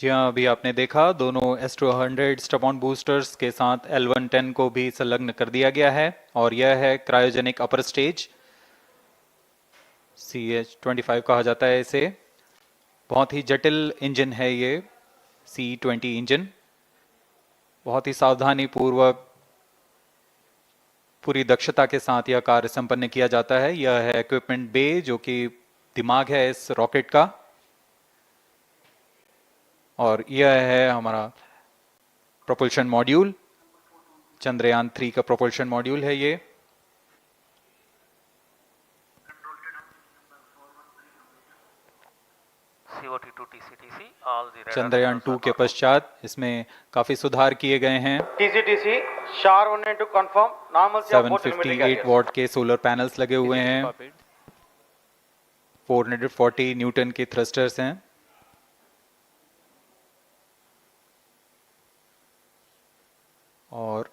जी हाँ, अभी आपने देखा दोनों S200 स्टब-ऑन बूस्टर्स के साथ L110 को भी संलग्न कर दिया गया है और यह है क्रायोजेनिक अपर स्टेज, CH25 कहा जाता है इसे। बहुत ही जटिल इंजन है ये C20 इंजन। बहुत ही सावधानी पूर्वक पूरी दक्षता के साथ यह कार्य संपन्न किया जाता है। यह है इक्विपमेंट बे, जो कि दिमाग है इस रॉकेट का, और यह है हमारा प्रोपल्शन मॉड्यूल। चंद्रयान 3 का प्रोपल्शन मॉड्यूल है ये। चंद्रयान 2 के पश्चात इसमें काफी सुधार किए गए हैं। TCTC SHAR 1 and 2 confirm normal 758 what के सोलर पैनल्स लगे हुए हैं। 440 न्यूटन के थ्रस्टर्स हैं। और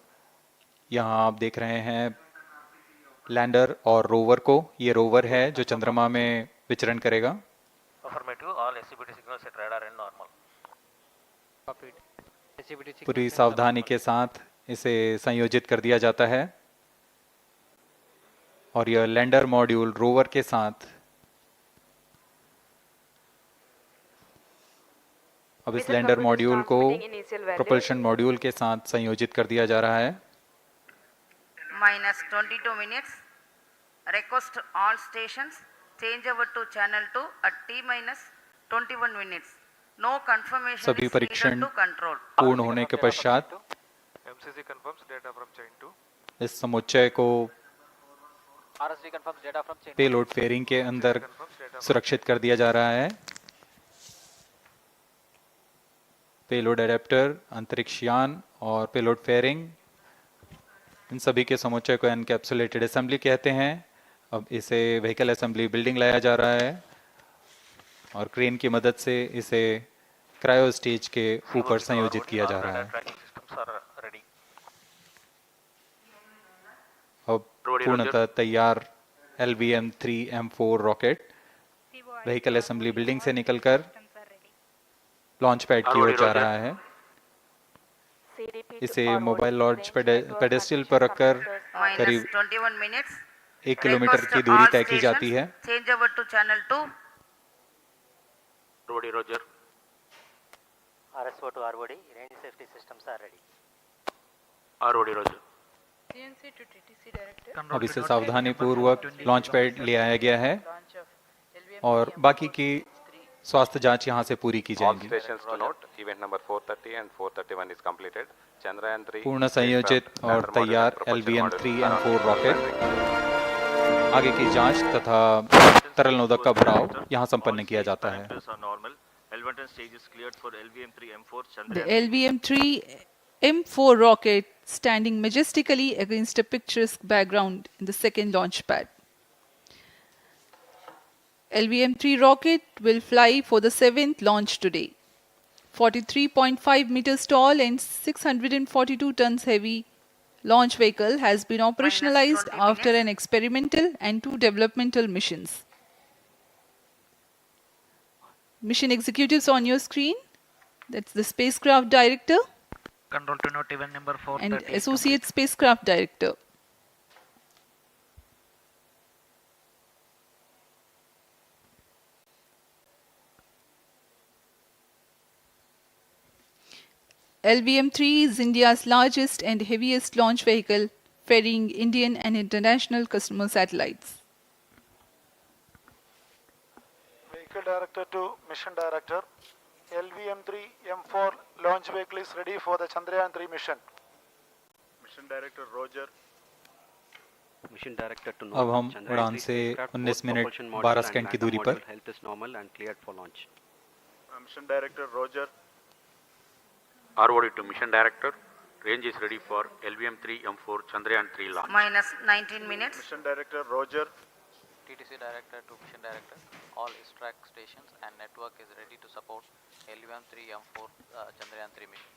यहाँ आप देख रहे हैं लैंडर और रोवर को। ये रोवर है जो चंद्रमा में विचरण करेगा। पूरी सावधानी के साथ इसे संयोजित कर दिया जाता है और यह लैंडर मॉड्यूल रोवर के साथ अब इस लैंडर मॉड्यूल को प्रोपल्शन मॉड्यूल के साथ संयोजित कर दिया जा रहा है। -22 minutes. Request all stations change over to channel 2 at T-21 minutes. No confirmation सभी is परीक्षण needed to control. पूर्ण होने के पश्चात MCC confirms data from chain 2. इस समुच्चय को RSD confirms data from chain 2. Payload fairing के अंदर सुरक्षित कर दिया जा रहा है। पेलोड एडेप्टर, अंतरिक्ष यान और पेलोड फेयरिंग, इन सभी के समुच्चय को एनकैप्सुलेटेड असेंबली कहते हैं। अब इसे व्हीकल असेंबली बिल्डिंग लाया जा रहा है और क्रेन की मदद से इसे क्रायो स्टेज के ऊपर संयोजित किया जा रहा है। अब पूर्णतः तैयार LVM3-M4 rocket vehicle assembly building से निकलकर लॉन्च पैड की ओर जा रहा है। इसे मोबाइल लॉन्च पेडेस्टल पर रखकर करीब 21 minutes. 1 किलोमीटर की दूरी तय की जाती है। Change over to channel 2. Roger. RSO to ROD, range safety systems are ready. ROD Roger. CNC to TTC director. अब इसे सावधानी पूर्वक लॉन्च पैड ले आया गया है और बाकी की स्वास्थ्य जांच यहां से पूरी की All जाएंगी। stations to note, event number 430 and 431 is completed. Chandrayaan 3 पूर्ण संयोजित और तैयार LVM3-M4 रॉकेट आगे की जांच तथा तरल नोदक का भराव यहां संपन्न किया जाता है। The LVM3-M4 rocket standing majestically against a picturesque background in the second launch pad. LVM3 rocket will fly for the 7th launch today. 43.5 meters tall and 642 tons heavy launch vehicle has been operationalized after an experimental and 2 developmental missions. Mission executives on your screen. That's the spacecraft director Control to note event number 430 and associate spacecraft director. LVM-3 is India's largest and heaviest launch vehicle, ferrying Indian and international customer satellites. Vehicle Director to Mission Director. LVM3-M4 launch vehicle is ready for the Chandrayaan-3 mission. Mission Director Roger. Mission Director to अब हम उड़ान से 19 minute 12 second की दूरी पर health is normal and cleared for launch. Mission Director Roger. ROD to Mission Director. Range is ready for LVM3-M4 Chandrayaan-3 launch. -19 minutes. Mission Director Roger. TTC Director to Mission Director. All track stations and network is ready to support LVM3-M4 Chandrayaan-3 mission.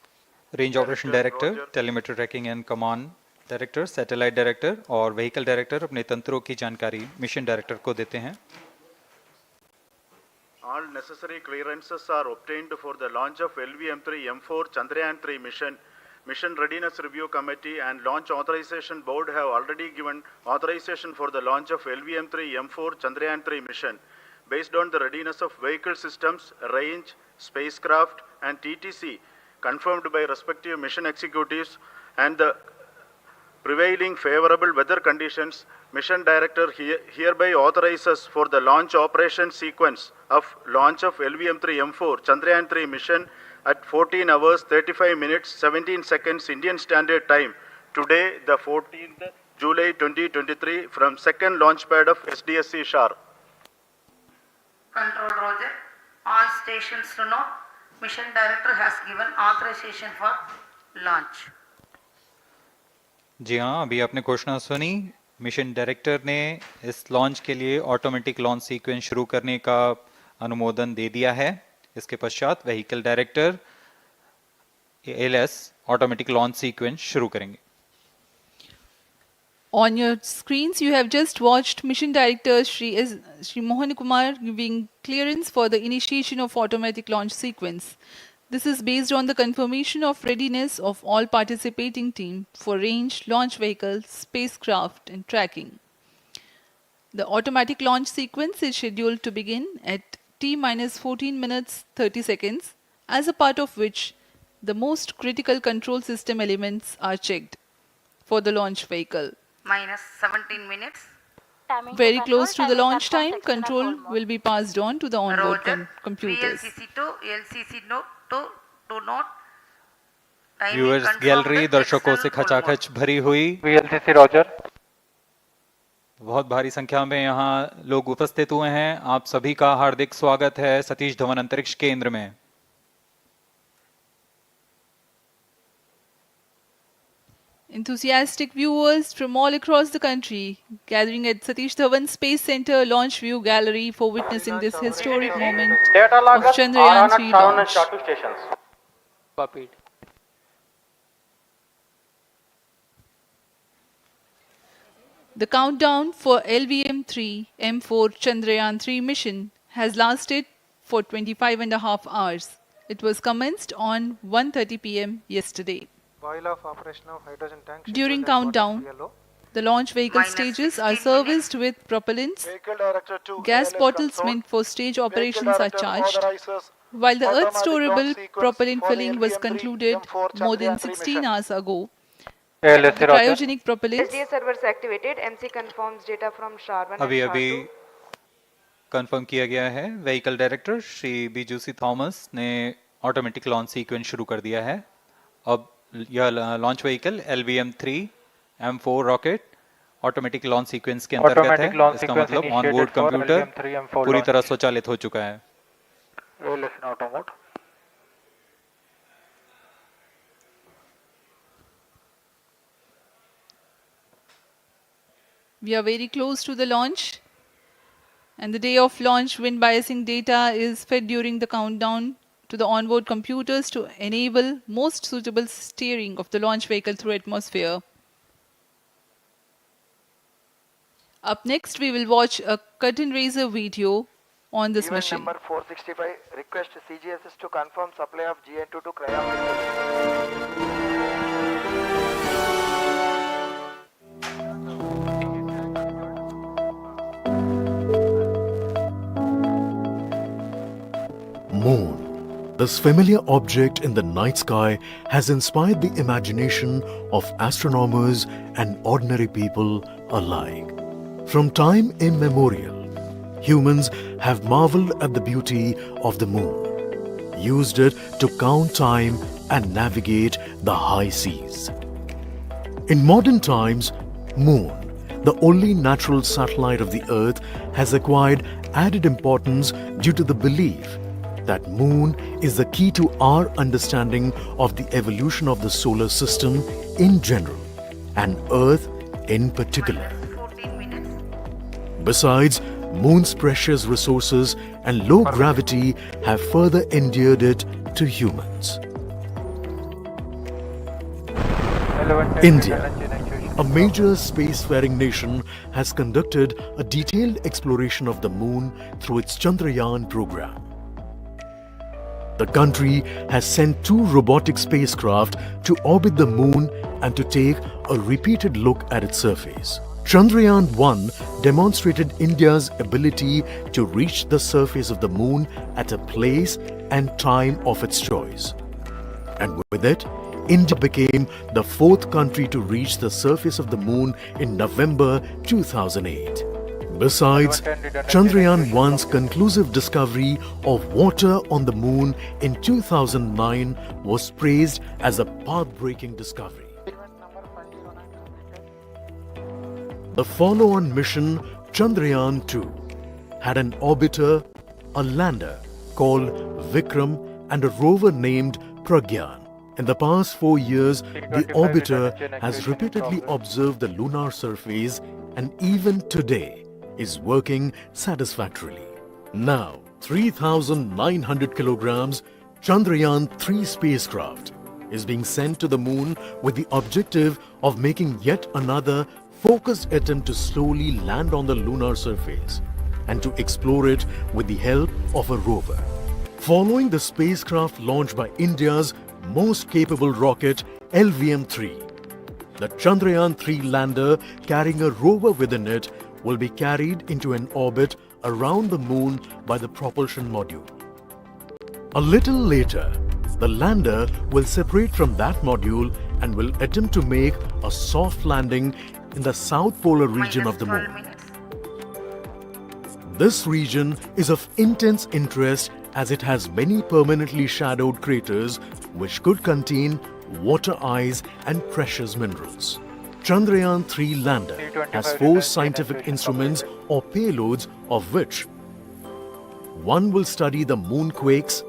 Range operation director, telemetry tracking and command director, satellite director और vehicle director अपने तंत्रों की जानकारी mission director को देते हैं। All necessary clearances are obtained for the launch of LVM3-M4 Chandrayaan-3 mission. Mission Readiness Review Committee and Launch Authorization Board have already given authorization for the launch of LVM3-M4 Chandrayaan-3 mission. Based on the readiness of vehicle systems, range, spacecraft, and TTC confirmed by respective mission executives and the prevailing favorable weather conditions, Mission Director hereby authorizes for the launch operation sequence of launch of LVM3-M4 Chandrayaan-3 mission at 14 hours 35 minutes 17 seconds Indian Standard Time today, the 14th July 2023, from second launch pad of SDSC SHAR. Control Roger. All stations to know. Mission Director has given authorization for launch. जी हाँ, अभी आपने घोषणा सुनी। Mission director ने इस launch के लिए automatic launch sequence शुरू करने का अनुमोदन दे दिया है। इसके पश्चात vehicle director LS automatic launch sequence शुरू करेंगे। On your screens, you have just watched Mission Director Shri Mohan Kumar giving clearance for the initiation of automatic launch sequence. This is based on the confirmation of readiness of all participating team for range, launch vehicle, spacecraft and tracking. The automatic launch sequence is scheduled to begin at T-14 minutes 30 seconds, as a part of which the most critical control system elements are checked for the launch vehicle. Minus 17 minutes. Very close to the launch time, control will be passed on to the onboard Roger. computers. VLCC to LCC note to note. Timing viewers confirmed gallery दर्शकों से external full खचाखच भरी हुई। VLCC Roger. बहुत भारी संख्या में यहाँ लोग उपस्थित हुए हैं। आप सभी का हार्दिक स्वागत है सतीश धवन अंतरिक्ष केंद्र में। Enthusiastic viewers from all across the country gathering at Satish Dhawan Space Center Launch View Gallery for witnessing this historic moment Data of loggers Chandrayaan-3 R1 and launch. SHAR2 stations. Copied. The countdown for LVM3-M4 Chandrayaan-3 mission has lasted for 25.5 hours. It was commenced on 1:30 p.m. yesterday. While of operation of hydrogen tank. During scheduled at countdown, yellow. the launch vehicle Minus stages 16 are serviced with propellants. Vehicle Director to Gas ALS bottles console. meant for stage Vehicle operations are Director charged, authorizes while the automatic Earth storable launch sequence propellant for the filling was LVM3 concluded M4 more than Chandrayaan-3 16 mission. hours ago. LSC The Roger. cryogenic propellants SDSC servers activated. MC confirms data from SHAR1 अभी and अभी SHAR2. Confirm किया गया है। Vehicle director Shri बीजूसी Thomas ने automatic launch sequence शुरू कर दिया है। अब यह launch vehicle LVM3-M4 rocket automatic launch sequence के अंतर्गत है। Automatic launch इसका sequence मतलब initiated onboard for computer LVM3-M4 पूरी launch. तरह स्वचालित हो चुका है। ALS in auto mode. We are very close to the launch, and the day of launch wind biasing data is fed during the countdown to the onboard computers to enable most suitable steering of the launch vehicle through atmosphere. Up next, we will watch a curtain raiser video on this Event mission. number 465. Request CGSS to confirm supply of GN2 to cryogenic. Moon. This familiar object in the night sky has inspired the imagination of astronomers and ordinary people alike. From time immemorial, humans have marveled at the beauty of the moon, used it to count time and navigate the high seas. In modern times, Moon, the only natural satellite of the Earth, has acquired added importance due to the belief that Moon is the key to our understanding of the evolution of the solar system in general and Earth in particular. Minus 14 minutes. Besides, Moon's precious resources and low gravity have further endeared it to humans. India, a major spacefaring nation has conducted a detailed exploration of the moon through its Chandrayaan program. The country has sent 2 robotic spacecraft to orbit the moon and to take a repeated look at its surface. Chandrayaan-1 demonstrated India's ability to reach the surface of the moon at a place and time of its choice. And with it, India became the 4th country to reach the surface of the moon in November 2008. Besides, Chandrayaan-1's conclusive discovery of water on the moon in 2009 was praised as a path-breaking discovery. The follow-on mission, Chandrayaan-2, had an orbiter, a lander called Vikram, and a rover named Pragyan. In the past 4 years, the orbiter has repeatedly observed the lunar surface and even today is working satisfactorily. Now, 3,900 kilograms Chandrayaan-3 spacecraft is being sent to the moon with the objective of making yet another focused attempt to slowly land on the lunar surface and to explore it with the help of a rover. Following the spacecraft launched by India's most capable rocket, LVM3, the Chandrayaan-3 lander carrying a rover within it will be carried into an orbit around the moon by the propulsion module. A little later, the lander will separate from that module and will attempt to make a soft landing in the south polar region of the moon. This region is of intense interest as it has many permanently shadowed craters which could contain water ice and precious minerals. Chandrayaan-3 lander has 4 scientific instruments or payloads, of which one will study the moonquakes,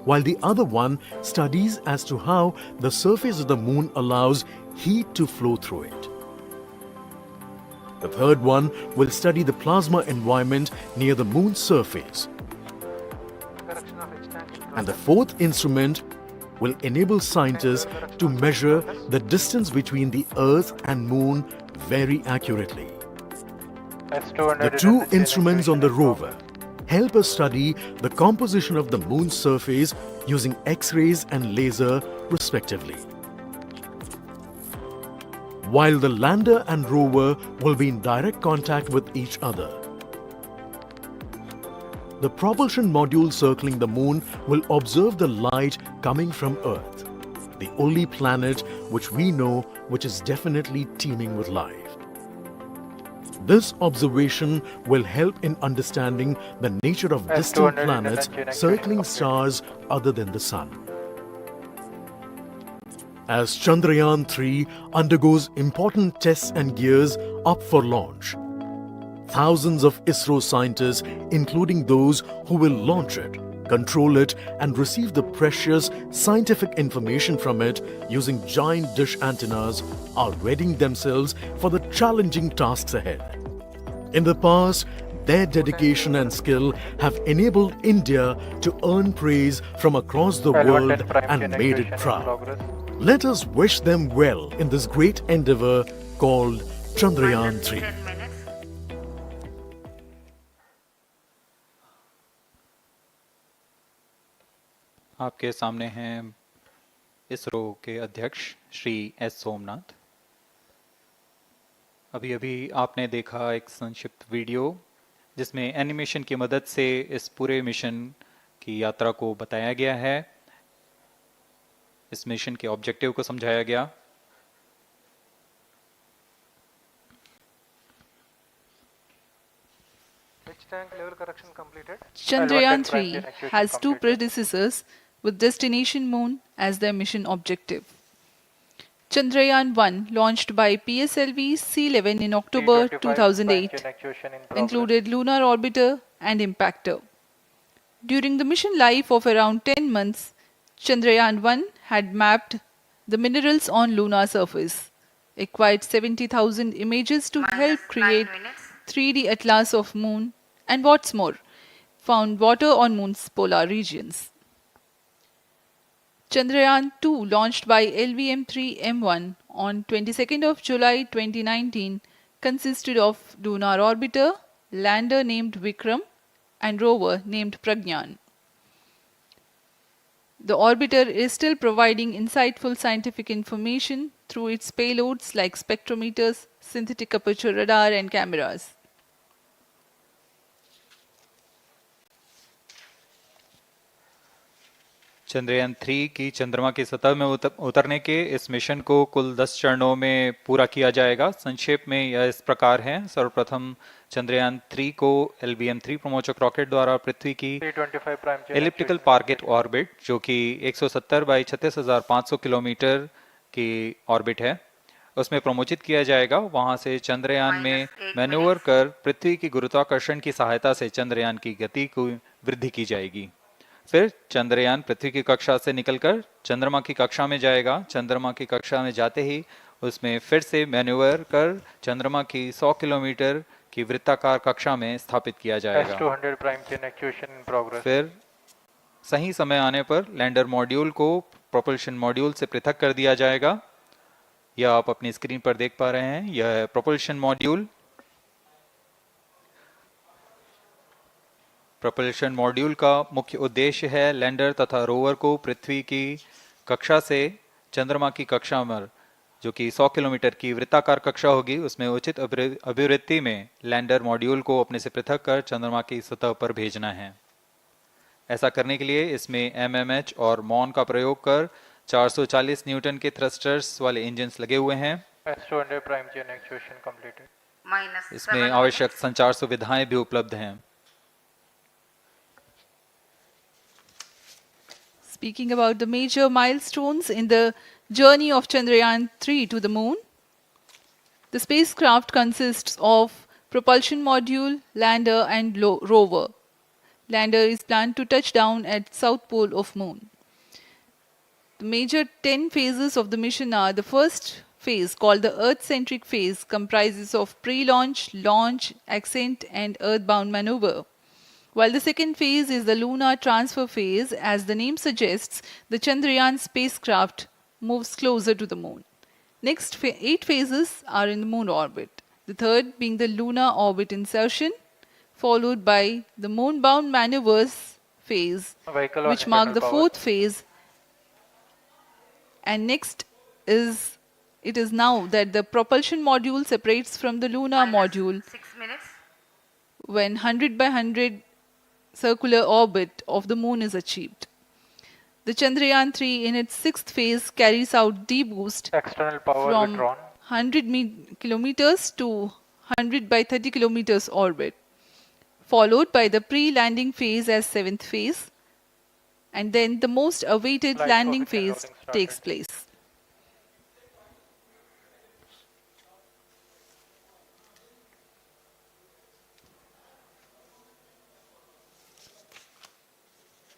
while the other one studies as to how the surface of the moon allows heat to flow through it. The third one will study the plasma environment near the moon's surface. And the fourth instrument will enable scientists to measure the distance between the Earth and Moon very accurately. The 2 instruments on the rover help us study the composition of the Moon's surface using X-rays and laser respectively. While the lander and rover will be in direct contact with each other. The propulsion module circling the moon will observe the light coming from Earth, the only planet which we know which is definitely teeming with life. This observation will help in understanding the nature of distant planets circling stars other than the Sun. As Chandrayaan-3 undergoes important tests and gears up for launch, thousands of ISRO scientists, including those who will launch it, control it, and receive the precious scientific information from it using giant dish antennas, are readying themselves for the challenging tasks ahead. In the past, their dedication and skill have enabled India to earn praise from across the world and made it proud. Let us wish them well in this great endeavor called Chandrayaan-3. आपके सामने हैं इसरो के अध्यक्ष Shri S Somnath. अभी अभी आपने देखा एक संक्षिप्त वीडियो जिसमें एनिमेशन की मदद से इस पूरे मिशन की यात्रा को बताया गया है, इस मिशन के ऑब्जेक्टिव को समझाया गया। Chandrayaan-3 has 2 predecessors with destination moon as their mission objective. Chandrayaan-1, launched by PSLV C-11 in October 2008, included lunar orbiter and impactor. During the mission life of around 10 months, Chandrayaan-1 had mapped the minerals on lunar surface, acquired 70,000 images to help create 3D atlas of moon, and what's more, found water on moon's polar regions. Chandrayaan-2, launched by LVM3-M1 on 22nd of July 2019 consisted of lunar orbiter, lander named Vikram, and rover named Pragyan. The orbiter is still providing insightful scientific information through its payloads like spectrometers, synthetic aperture radar, and cameras. Chandrayaan 3 की चंद्रमा की सतह में उतरने के इस mission को कुल 10 चरणों में पूरा किया जाएगा। संक्षेप में यह इस प्रकार है। सर्वप्रथम चंद्रयान 3 को LVM3 प्रमोचक रॉकेट द्वारा पृथ्वी की एलिप्टिकल टारगेट ऑर्बिट, जो कि 170 बाई 36,500 किलोमीटर की ऑर्बिट है, उसमें प्रमोचित किया जाएगा। वहां से चंद्रयान में मैन्यूवर कर पृथ्वी की गुरुत्वाकर्षण की सहायता से चंद्रयान की गति को वृद्धि की जाएगी। फिर चंद्रयान पृथ्वी की कक्षा से निकलकर चंद्रमा की कक्षा में जाएगा। चंद्रमा की कक्षा में जाते ही उसमें फिर से मैन्यूवर कर चंद्रमा की 100 किलोमीटर की वृत्ताकार कक्षा में स्थापित किया जाएगा। S200 prime chain actuation in progress. फिर सही समय आने पर लैंडर मॉड्यूल को प्रोपल्शन मॉड्यूल से पृथक कर दिया जाएगा। यह आप अपनी स्क्रीन पर देख पा रहे हैं। यह प्रोपल्शन मॉड्यूल। प्रोपल्शन मॉड्यूल का मुख्य उद्देश्य है लैंडर तथा रोवर को पृथ्वी की कक्षा से चंद्रमा की कक्षा में, जो कि 100 किलोमीटर की वृत्ताकार कक्षा होगी, उसमें उचित अभिवृत्ति में लैंडर मॉड्यूल को अपने से पृथक कर चंद्रमा की सतह पर भेजना है। ऐसा करने के लिए इसमें MMH और मॉन का प्रयोग कर 440 न्यूटन के थ्रस्टर्स वाले इंजन्स लगे हुए हैं। S200 prime chain actuation completed. इसमें आवश्यक संचार सुविधाएं भी उपलब्ध हैं। Speaking about the major milestones in the journey of Chandrayaan-3 to the moon, the spacecraft consists of propulsion module, lander, and rover. Lander is planned to touch down at south pole of moon. The major 10 phases of the mission are: the first phase, called the Earth-centric phase, comprises of pre-launch, launch, ascent, and earthbound maneuver. While the second phase is the lunar transfer phase, as the name suggests, the Chandrayaan spacecraft moves closer to the moon. Next 8 phases are in the moon orbit. The third being the lunar orbit insertion, followed by the moon-bound maneuvers phase, which mark the fourth phase. And next it is now that the propulsion module separates from the lunar module 6 minutes. when 100 by 100 circular orbit of the moon is achieved. The Chandrayaan-3 in its sixth phase carries out D-boost External power from withdrawn. 100 kilometers to 100 by 30 kilometers orbit, followed by the pre-landing phase as seventh phase, and then the most awaited Flight landing coefficient phase loading started. takes place.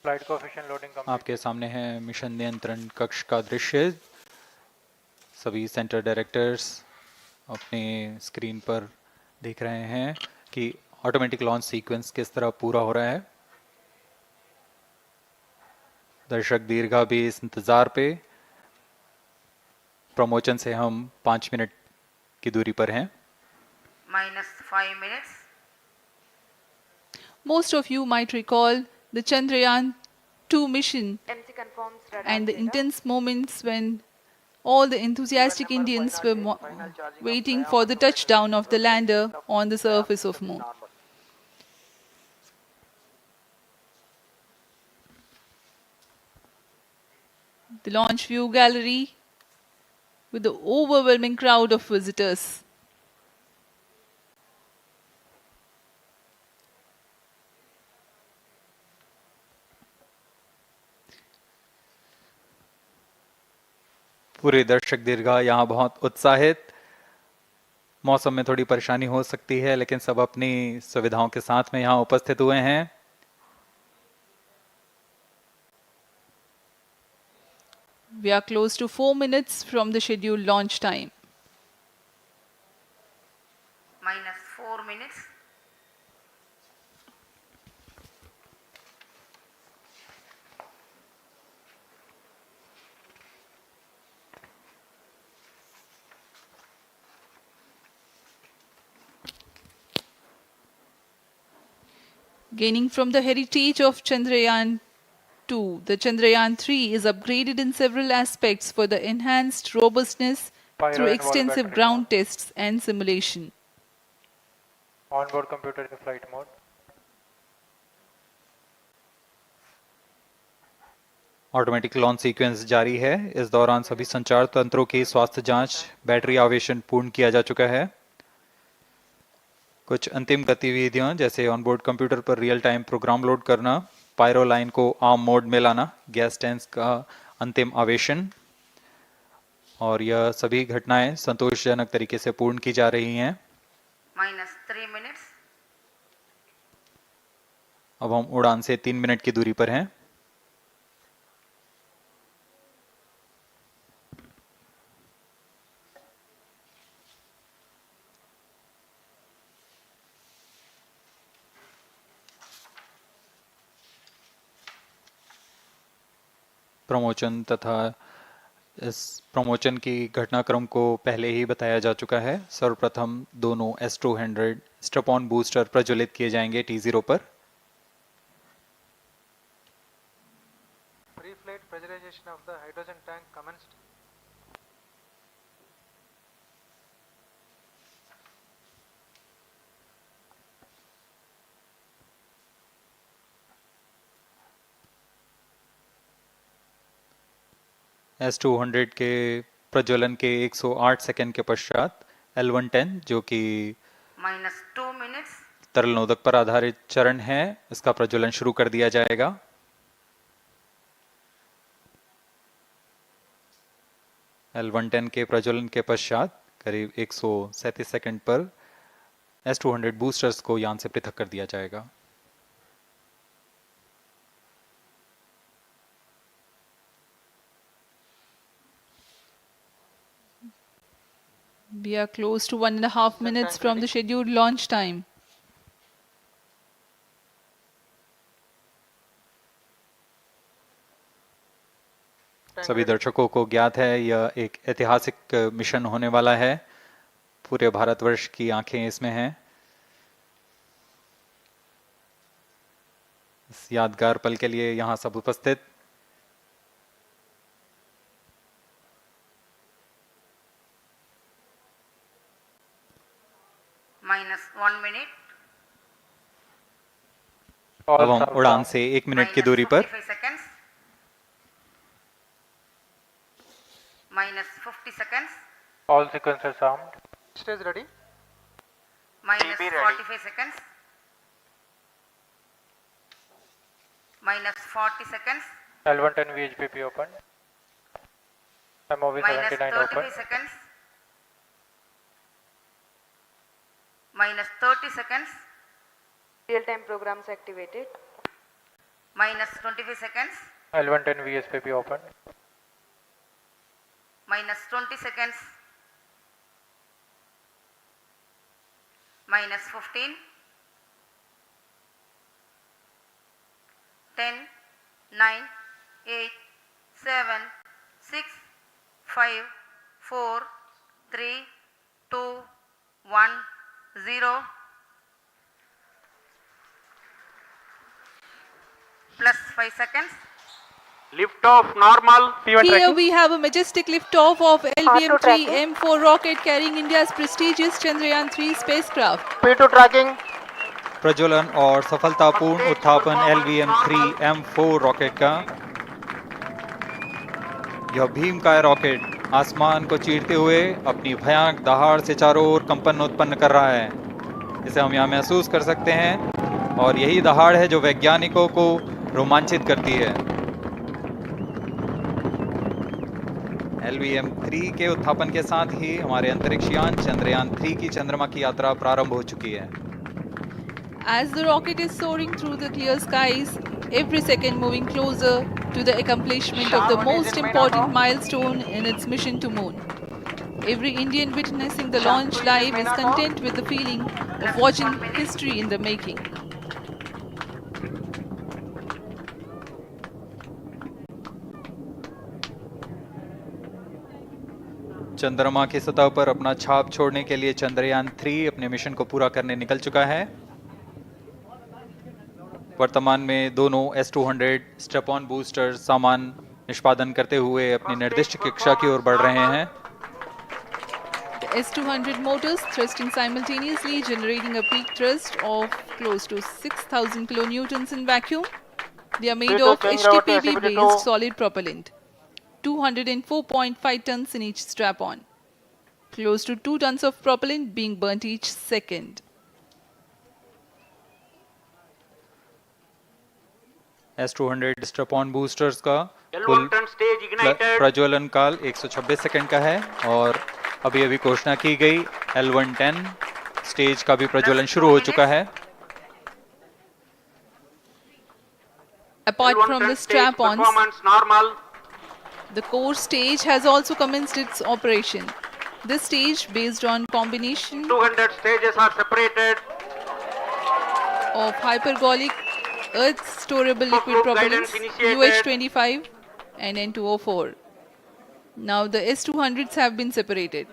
Flight coefficient loading complete. आपके सामने है mission नियंत्रण कक्ष का दृश्य। सभी centre directors अपने screen पर देख रहे हैं कि ऑटोमेटिक लॉन्च सीक्वेंस किस तरह पूरा हो रहा है। दर्शक दीर्घा भी इस इंतजार पे। प्रमोशन से हम 5 मिनट की दूरी पर हैं। -5 minutes. Most of you might recall the Chandrayaan-2 mission MC confirms radar and the data. intense moments when all the enthusiastic Indians were waiting for the touchdown of the lander on the surface of moon. The launch view gallery with the overwhelming crowd of visitors. पूरे दर्शक दीर्घा यहाँ बहुत उत्साहित। मौसम में थोड़ी परेशानी हो सकती है, लेकिन सब अपनी सुविधाओं के साथ में यहाँ उपस्थित हुए हैं। We are close to 4 minutes from the scheduled launch time. -4 minutes. Gaining from the heritage of Chandrayaan-2, the Chandrayaan-3 is upgraded in several aspects for the enhanced robustness Pyro through and wall extensive battery ground mode. tests and simulation. Onboard computer in flight mode. Automatic launch sequence जारी है। इस दौरान सभी संचार तंत्रों की स्वास्थ्य जांच, बैटरी आवेशन पूर्ण किया जा चुका है। कुछ अंतिम गतिविधियां जैसे ऑनबोर्ड कंप्यूटर पर रियल टाइम प्रोग्राम लोड करना, पायरो लाइन को आर्म मोड में लाना, गैस टैंक्स का अंतिम आवेशन, और यह सभी घटनाएं संतोषजनक तरीके से पूर्ण की जा रही हैं। -3 minutes. अब हम उड़ान से 3 मिनट की दूरी पर हैं। प्रमोशन तथा इस प्रमोशन की घटनाक्रम को पहले ही बताया जा चुका है। सर्वप्रथम दोनों S200 स्ट्रप-ऑन बूस्टर प्रज्वलित किए जाएंगे T0 पर। Pre-flight pressurization of the hydrogen tank commenced. S200 के प्रज्वलन के 108 सेकंड के पश्चात L110 जो कि -2 minutes. तरल नोदक पर आधारित चरण है, इसका प्रज्वलन शुरू कर दिया जाएगा। L110 के प्रज्वलन के पश्चात करीब 137 सेकंड पर S200 बूस्टर्स को यान से पृथक कर दिया जाएगा। We are close to 1.5 minutes from the scheduled launch time. सभी दर्शकों को ज्ञात है यह एक ऐतिहासिक मिशन होने वाला है। पूरे भारतवर्ष की आंखें इसमें हैं। इस यादगार पल के लिए यहाँ सब उपस्थित -1 minute. अब हम उड़ान से 1 मिनट की दूरी पर -55 seconds. -50 seconds. All sequencers armed. Stage ready. -45 seconds. -40 seconds. L110 VHPP open. MOV 79 open. -35 seconds. -30 seconds. Real-time programs activated. -25 seconds. L110 VSPP open. -20 seconds. -15. 10, 9, 8, 7, 6, 5, 4, 3, 2, 1, 0. Plus 5 seconds. Lift off normal. Here we have a majestic liftoff of LVM3-M4 rocket carrying India's prestigious Chandrayaan-3 spacecraft. P2 tracking. प्रज्वलन और सफलतापूर्ण उत्थापन LVM3-M4 rocket का। यह भीमकाय rocket आसमान को चीरते हुए अपनी भयानक दहाड़ से चारों ओर कंपन उत्पन्न कर रहा है। इसे हम यहाँ महसूस कर सकते हैं और यही दहाड़ है जो वैज्ञानिकों को रोमांचित करती है। LVM3 के उत्थापन के साथ ही हमारे अंतरिक्ष यान चंद्रयान-3 की चंद्रमा की यात्रा प्रारंभ हो चुकी है। As the rocket is soaring through the clear skies, every second moving closer to the accomplishment of the most important milestone in its mission to moon. Every Indian witnessing the launch live is content with the feeling of watching history in the making. चंद्रमा की सतह पर अपना छाप छोड़ने के लिए चंद्रयान 3 अपने मिशन को पूरा करने निकल चुका है। वर्तमान में दोनों S200 स्ट्रेप ऑन बूस्टर सामान निष्पादन करते हुए अपनी निर्दिष्ट कक्षा की ओर बढ़ रहे हैं। The S200 motors thrusting simultaneously, generating a peak thrust of close to 6,000 kilonewtons in vacuum. They are made of HTPB-based solid propellant, 204.5 tons in each strap-on. Close to 2 tons of propellant being burnt each second. S200 strap-on boosters का कुल प्रज्वलन काल 126 second का है और अभी घोषणा की गई L110 स्टेज का भी प्रज्वलन शुरू हो चुका है। Apart from the strap-ons, the core stage has also commenced its operation. This stage, based on combination 200 stages are separated. of hypergolic earth storable liquid propellants UH25 and N2O4. Now the S200s have been separated.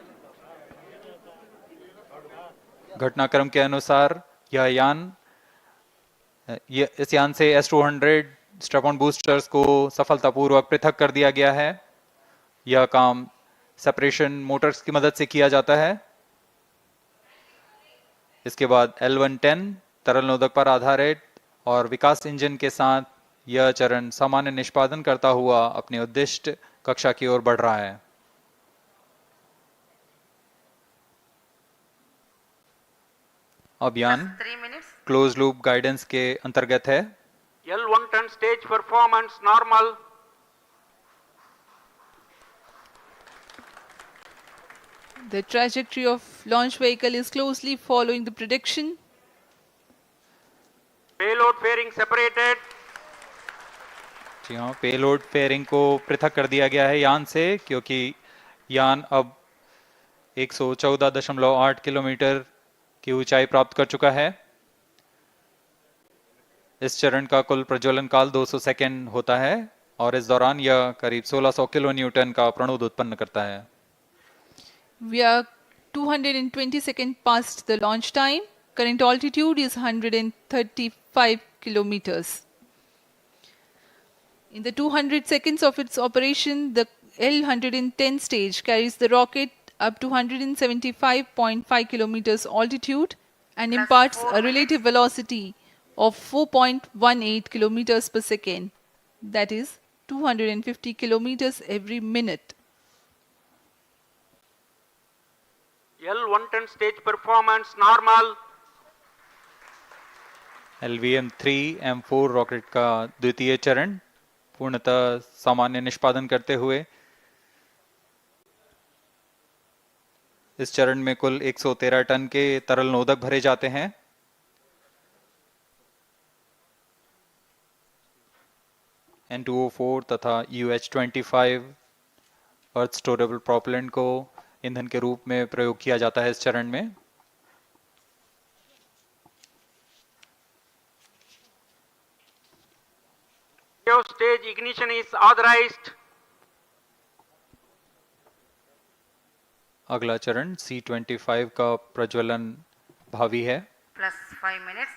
घटनाक्रम के अनुसार इस यान से S200 strap-on boosters को सफलतापूर्वक पृथक कर दिया गया है। यह काम सेपरेशन मोटर्स की मदद से किया जाता है। इसके बाद L110 तरल नोदक पर आधारित और विकास इंजन के साथ यह चरण सामान्य निष्पादन करता हुआ अपनी उद्दिष्ट कक्षा की ओर बढ़ रहा है। अभियान क्लोज लूप गाइडेंस के अंतर्गत है। L110 stage performance normal. The trajectory of launch vehicle is closely following the prediction. Payload fairing separated. जी हाँ, पेलोड फेयरिंग को पृथक कर दिया गया है यान से, क्योंकि यान अब 114.8 किलोमीटर की ऊंचाई प्राप्त कर चुका है। इस चरण का कुल प्रज्वलन काल 200 सेकेंड होता है और इस दौरान यह करीब 1600 किलो न्यूटन का प्रणोद उत्पन्न करता है। We are 220 seconds past the launch time. Current altitude is 135 kilometers. In the 200 seconds of its operation, the L110 stage carries the rocket up to 175.5 kilometers altitude and imparts a relative velocity of 4.18 kilometers per second, that is 250 kilometers every minute. L110 stage performance normal. LVM3-M4 rocket का द्वितीय चरण पूर्णतः सामान्य निष्पादन करते हुए इस चरण में कुल 113 टन के तरल नोदक भरे जाते हैं। N2O4 तथा UH25 अर्थ स्टोरेबल प्रोपेलेंट को ईंधन के रूप में प्रयोग किया जाता है इस चरण में। Stage ignition is authorized. अगला चरण C25 का प्रज्वलन भावी है। Plus 5 minutes.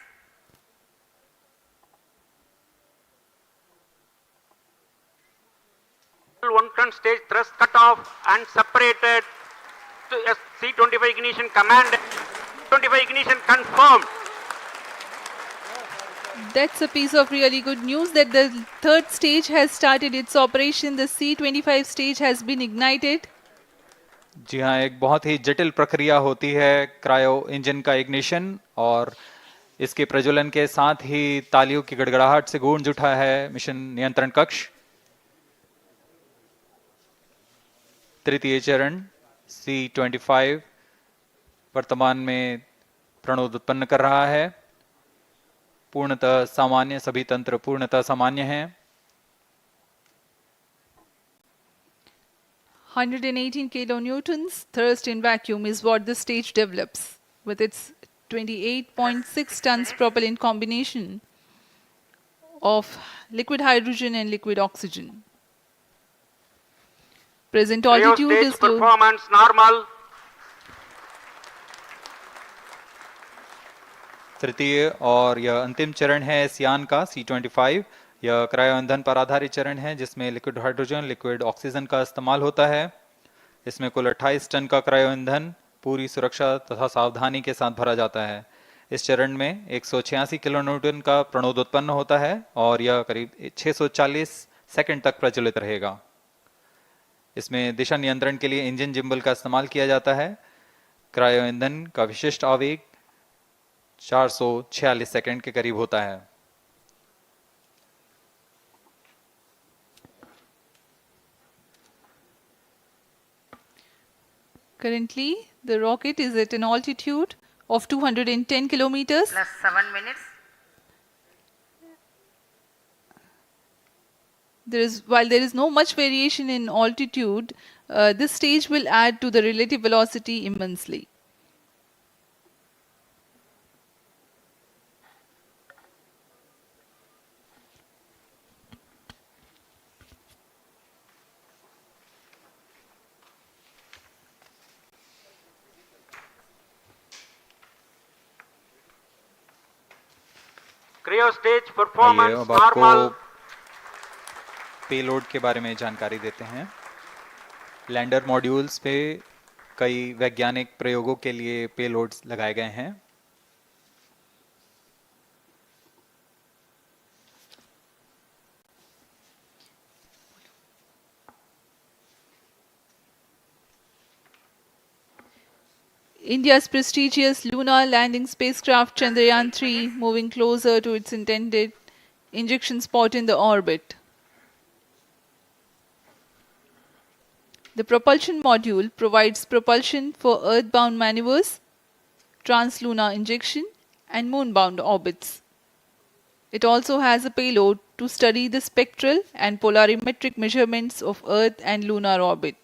L110 stage thrust cut off and separated to C25 ignition command. 25 ignition confirmed. That's a piece of really good news that the third stage has started its operation. The C25 stage has been ignited. जी हाँ, एक बहुत ही जटिल प्रक्रिया होती है cryo engine का ignition और इसके प्रज्वलन के साथ ही तालियों की गड़गड़ाहट से गूंज उठा है मिशन नियंत्रण कक्ष। तृतीय चरण C25 वर्तमान में प्रणोद उत्पन्न कर रहा है। पूर्णतः सामान्य, सभी तंत्र पूर्णतः सामान्य हैं। 118 kilonewtons thrust in vacuum is what the stage develops with its 28.6 tons propellant combination of liquid hydrogen and liquid oxygen. Present altitude is performance normal. तृतीय और यह अंतिम चरण है इस यान का C-25। यह क्रायो ईंधन पर आधारित चरण है जिसमें लिक्विड हाइड्रोजन, लिक्विड ऑक्सीजन का इस्तेमाल होता है। इसमें कुल 28 टन का क्रायो ईंधन पूरी सुरक्षा तथा सावधानी के साथ भरा जाता है। इस चरण में 186 किलो न्यूटन का प्रणोद उत्पन्न होता है और यह करीब 640 सेकंड तक प्रज्वलित रहेगा। इसमें दिशा नियंत्रण के लिए इंजन जिम्बल का इस्तेमाल किया जाता है। क्रायो ईंधन का विशिष्ट आवेग 446 सेकंड के करीब होता है। Currently, the rocket is at an altitude of 210 kilometers. Plus 7 minutes. While there is no much variation in altitude, this stage will add to the relative velocity immensely. Cryo stage आइए performance अब आपको normal. Payload के बारे में जानकारी देते हैं। Lander modules पे कई वैज्ञानिक प्रयोगों के लिए पेलोड्स लगाए गए हैं। India's prestigious lunar landing spacecraft Chandrayaan-3 moving closer to its intended injection spot in the orbit. The propulsion module provides propulsion for earthbound maneuvers, translunar injection, and moonbound orbits. It also has a payload to study the spectral and polarimetric measurements of Earth and lunar orbit.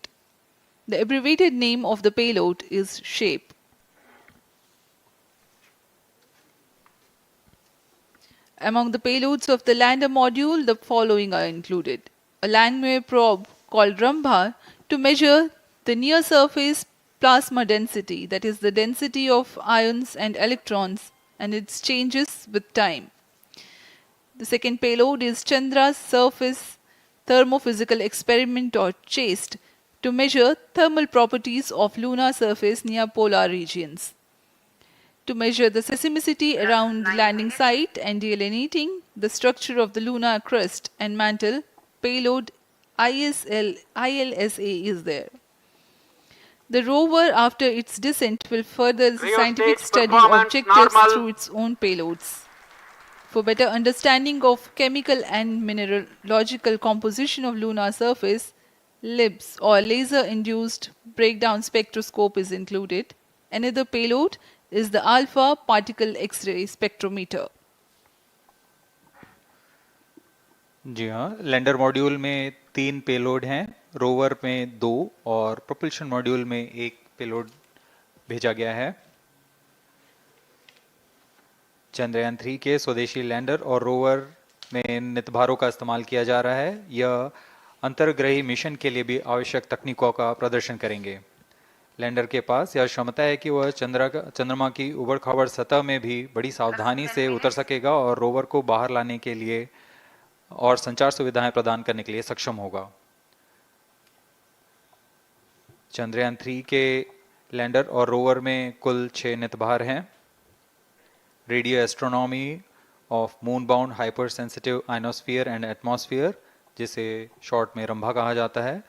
The abbreviated name of the payload is SHAPE. Among the payloads of the lander module, the following are included. A landwehr probe called Rambha to measure the near-surface plasma density, that is the density of ions and electrons, and its changes with time. The second payload is Chandra's Surface Thermophysical Experiment or CHAST to measure thermal properties of lunar surface near polar regions. To measure the seismicity around the landing site and delineating the structure of the lunar crust and mantle, payload ILSA is there. The rover, after its descent, will further the Cryo scientific stage study performance objectives normal. through its own payloads. For better understanding of chemical and mineralogical composition of lunar surface, LIBS or laser-induced breakdown spectroscope is included. Another payload is the alpha particle X-ray spectrometer. जी हाँ, lander module में 3 payload हैं, rover में 2 और propulsion module में 1 payload भेजा गया है। चंद्रयान 3 के स्वदेशी लैंडर और रोवर में नितभारों का इस्तेमाल किया जा रहा है। यह अंतर्ग्रही मिशन के लिए भी आवश्यक तकनीकों का प्रदर्शन करेंगे। लैंडर के पास यह क्षमता है कि वह चंद्रमा की उबड़-खाबड़ सतह में भी बड़ी सावधानी से उतर सकेगा और रोवर को बाहर लाने के लिए और संचार सुविधाएं प्रदान करने के लिए सक्षम होगा। चंद्रयान 3 के लैंडर और रोवर में कुल 6 नितभार हैं। Radio astronomy of moon bound hyper sensitive ionosphere and atmosphere, जिसे शॉर्ट में रंभा कहा जाता है,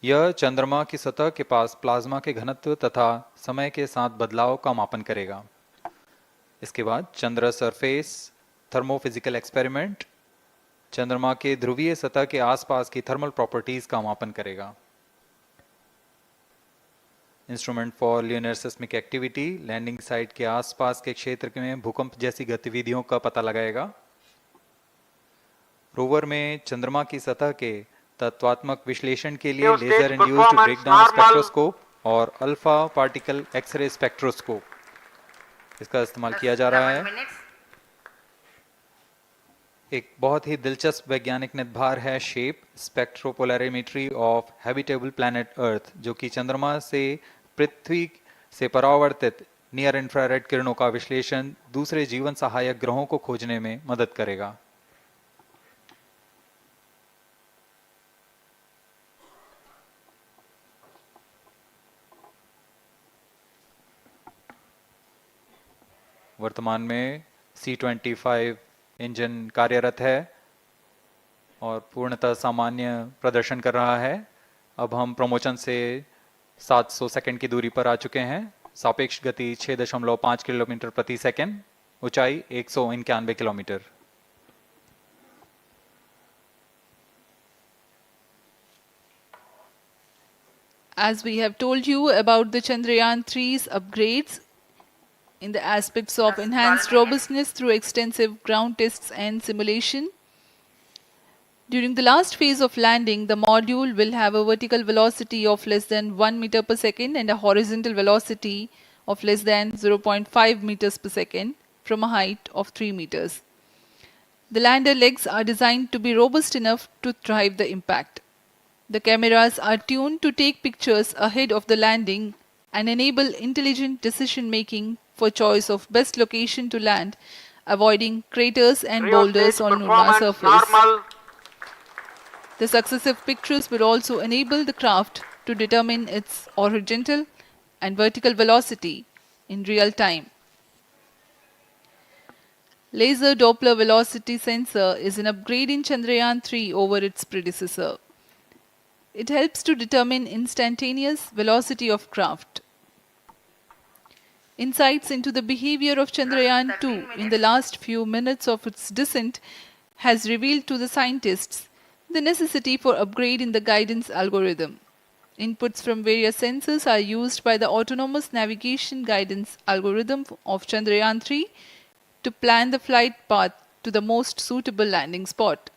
यह चंद्रमा की सतह के पास प्लाज्मा के घनत्व तथा समय के साथ बदलाव का मापन करेगा। इसके बाद चंद्र सरफेस थर्मोफिजिकल एक्सपेरिमेंट चंद्रमा के ध्रुवीय सतह के आसपास की थर्मल प्रॉपर्टीज का मापन करेगा। Instrument for lunar seismic activity landing site के आसपास के क्षेत्र में भूकंप जैसी गतिविधियों का पता लगाएगा। रोवर में चंद्रमा की सतह के तत्वात्मक विश्लेषण के लिए लेजर इंड्यूस्ड ब्रेकडाउन स्पेक्ट्रोस्कोप और अल्फा पार्टिकल एक्सरे स्पेक्ट्रोस्कोप इसका इस्तेमाल किया जा रहा है। एक बहुत ही दिलचस्प वैज्ञानिक नितभार है shape स्पेक्ट्रोपोलैरिमेट्री of habitable planet earth, जो कि चंद्रमा से पृथ्वी से परावर्तित नियर इंफ्रारेड किरणों का विश्लेषण दूसरे जीवन सहायक ग्रहों को खोजने में मदद करेगा। वर्तमान में C-25 इंजन कार्यरत है और पूर्णतः सामान्य प्रदर्शन कर रहा है। अब हम प्रमोशन से 700 सेकंड की दूरी पर आ चुके हैं। सापेक्ष गति 6.5 किलोमीटर प्रति सेकंड, ऊंचाई 191 kilometre. As we have told you about the Chandrayaan-3's upgrades in the aspects of enhanced robustness through extensive ground tests and simulation, during the last phase of landing, the module will have a vertical velocity of less than 1 meter per second and a horizontal velocity of less than 0.5 meters per second from a height of 3 meters. The lander legs are designed to be robust enough to drive the impact. The cameras are tuned to take pictures ahead of the landing and enable intelligent decision making for choice of best location to land, avoiding craters and boulders on lunar surface. Normal. The successive pictures will also enable the craft to determine its horizontal and vertical velocity in real time. Laser Doppler velocity sensor is an upgrade in Chandrayaan-3 over its predecessor. It helps to determine instantaneous velocity of craft. Insights into the behavior of Chandrayaan-2 in the last few minutes of its descent has revealed to the scientists the necessity for upgrade in the guidance algorithm. Inputs from various sensors are used by the autonomous navigation guidance algorithm of Chandrayaan-3 to plan the flight path to the most suitable landing spot.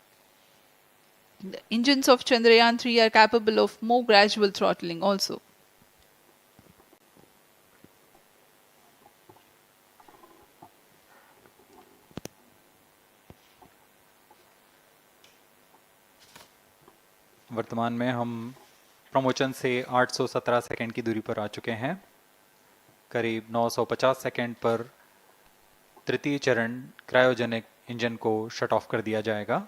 The engines of Chandrayaan-3 are capable of more gradual throttling also. वर्तमान में हम promotion से 817 second की दूरी पर आ चुके हैं। करीब 950 सेकंड पर तृतीय चरण क्रायोजेनिक इंजन को शट ऑफ कर दिया जाएगा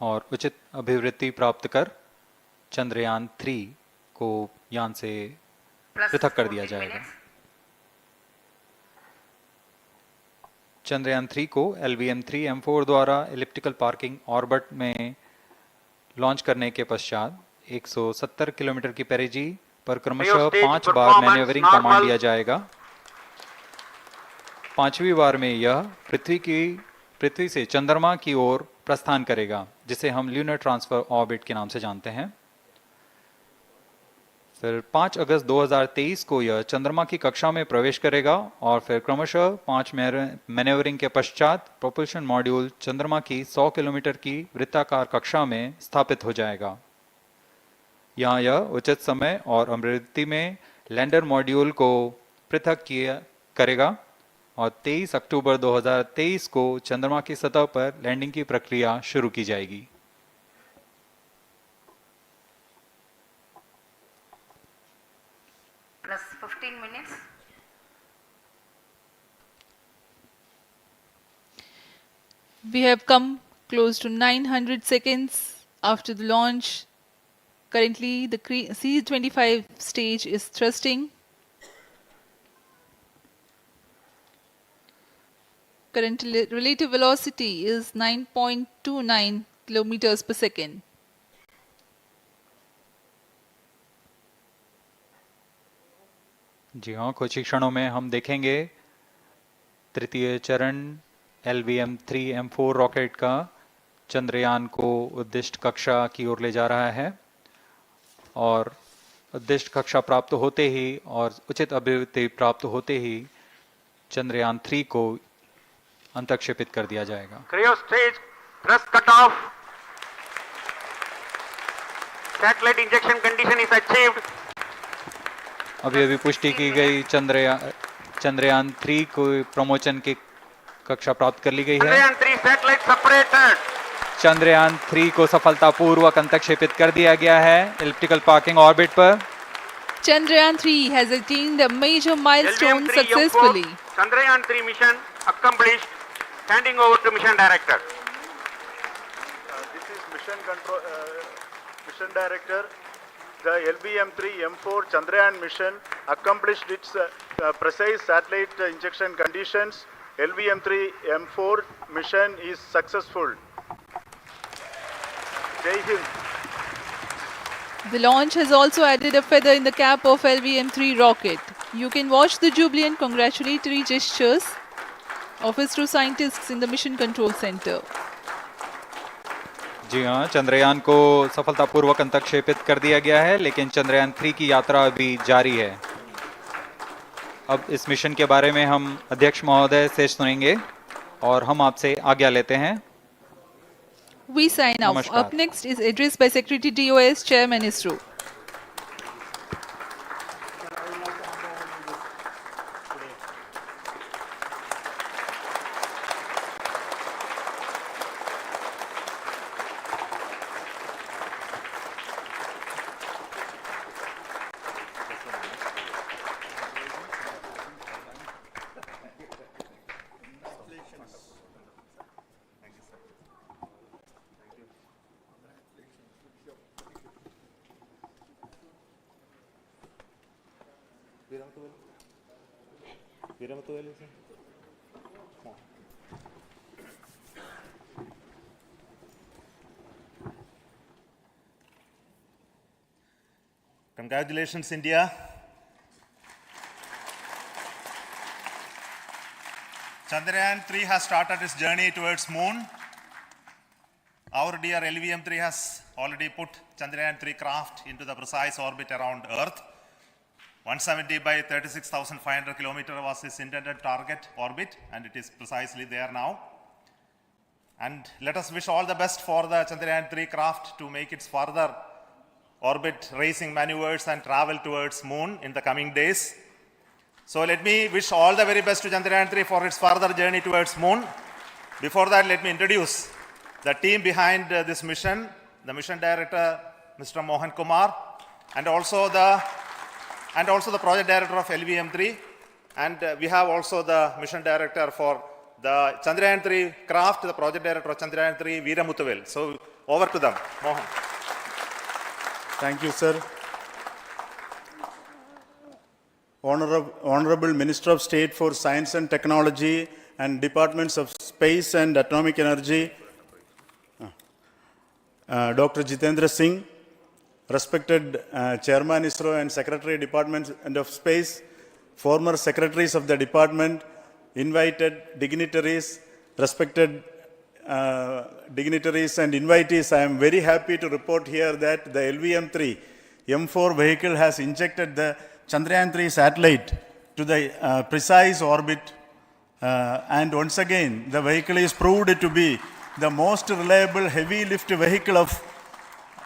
और उचित अभिवृद्धि प्राप्त कर चंद्रयान-3 को यान से पृथक कर दिया जाएगा। चंद्रयान-3 को LVM3-M4 द्वारा एलिप्टिकल पार्किंग ऑर्बिट में लॉन्च करने के पश्चात 170 किलोमीटर की पेरिजी पर क्रमशः 5 बार मैन्यूवरिंग कमांड दिया जाएगा। 5वीं बार में यह पृथ्वी से चंद्रमा की ओर प्रस्थान करेगा, जिसे हम ल्यूनर ट्रांसफर ऑर्बिट के नाम से जानते हैं। फिर 5 अगस्त 2023 को यह चंद्रमा की कक्षा में प्रवेश करेगा और फिर क्रमशः 5 मैन्यूवरिंग के पश्चात प्रोपल्शन मॉड्यूल चंद्रमा की 100 किलोमीटर की वृत्ताकार कक्षा में स्थापित हो जाएगा। यहाँ यह उचित समय और अभिवृद्धि में लैंडर मॉड्यूल को पृथक करेगा और 23 अक्टूबर 2023 को चंद्रमा की सतह पर लैंडिंग की प्रक्रिया शुरू की जाएगी। Plus 15 minutes. We have come close to 900 seconds after the launch. Currently, the C-25 stage is thrusting. Current relative velocity is 9.29 kilometers per second. जी हाँ, कुछ ही क्षणों में हम देखेंगे तृतीय चरण LVM3-M4 रॉकेट का चंद्रयान को उद्दिष्ट कक्षा की ओर ले जा रहा है और उद्दिष्ट कक्षा प्राप्त होते ही और उचित अभिवृद्धि प्राप्त होते ही चंद्रयान-3 को अंतक्षेपित कर दिया जाएगा। Cryo stage thrust cutoff. Satellite injection condition is achieved. अभी पुष्टि की गई चंद्रयान-3 को प्रमोशन की कक्षा प्राप्त कर ली गई है। Chandrayaan-3 satellite separated. चंद्रयान 3 को सफलतापूर्वक अंतक्षेपित कर दिया गया है इलिप्टिकल पार्किंग ऑर्बिट पर। Chandrayaan-3 has attained a major milestone LVM3-M4 successfully. Chandrayaan-3 mission accomplished. Handing over to mission director. This is mission director. The LVM3-M4 Chandrayaan mission accomplished its precise satellite injection conditions. LVM3-M4 mission is successful. Jai Hind. The launch has also added a feather in the cap of LVM-3 rocket. You can watch the jubilant congratulatory gestures of ISRO scientists in the Mission Control Center. जी हाँ, चंद्रयान को सफलतापूर्वक अंतक्षेपित कर दिया गया है, लेकिन चंद्रयान 3 की यात्रा अभी जारी है। अब इस मिशन के बारे में हम अध्यक्ष महोदय से सुनेंगे और हम आपसे आज्ञा लेते हैं। We sign off. नमस्कार। Up next is address by Secretary DOS, Chairman ISRO. Congratulations, India. Chandrayaan-3 has started its journey towards moon. Our dear LVM-3 has already put Chandrayaan-3 craft into the precise orbit around Earth. 170 by 36,500 kilometers was its intended target orbit, and it is precisely there now. And let us wish all the best for the Chandrayaan-3 craft to make its further orbit racing maneuvers and travel towards moon in the coming days. So let me wish all the very best to Chandrayaan-3 for its further journey towards moon. Before that, let me introduce the team behind this mission, the mission director, Mr. Mohan Kumar, and also the project director of LVM3. And we have also the mission director for the Chandrayaan-3 craft, the project director of Chandrayaan-3, Veera Muthuvel. So over to them, Mohan. Thank you, sir. Honorable Minister of State for Science and Technology and Departments of Space and Atomic Energy, Dr. Jitendra Singh, respected Chairman ISRO and Secretary Department of Space, former secretaries of the department, invited dignitaries, respected dignitaries and invitees, I am very happy to report here that the LVM3-M4 vehicle has injected the Chandrayaan-3 satellite to the precise orbit, and once again the vehicle is proved to be the most reliable heavy lift vehicle of